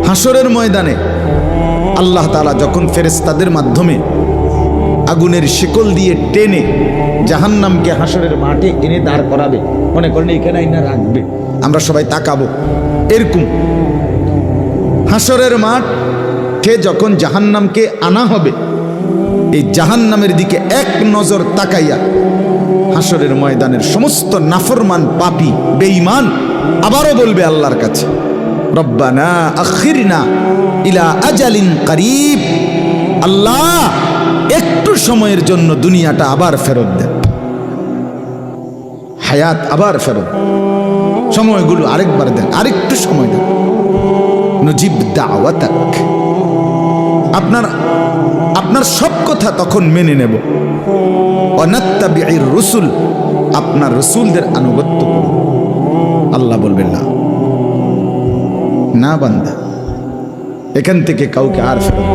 হাসরের ময়দানে আল্লাহ তাআলা যখন ফেরেশতাদের মাধ্যমে আগুনের শিকল দিয়ে টেনে জাহান্নামকে হাসরের মাঠে এনে দাঁড় করাবে, মনে করেন এখানে আইনা রাখবে, আমরা সবাই তাকাবো, এরকম হাসরের মাঠে যখন জাহান্নামকে আনা হবে, এই জাহান্নামের দিকে এক নজর তাকাইয়া হাসরের ময়দানের সমস্ত নাফরমান পাপী বেঈমান আবারও বলবে আল্লাহর কাছে, রব্বানা আখিরনা ইলা আজালিন করিব, আল্লাহ একটু সময়ের জন্য দুনিয়াটা আবার ফেরত দেন, হায়াত আবার ফেরত, সময়গুলো আরেকবার দেন, আরেকটু সময় দেন, নজিব দাওয়াতাক, আপনার সব কথা তখন মেনে নেব, অনাত্তাবিউর রসুল, আপনার রসুলদের আনুগত্য করব। আল্লাহ বলবেন না, না বান্দা, এখান থেকে কাউকে আর ফেরত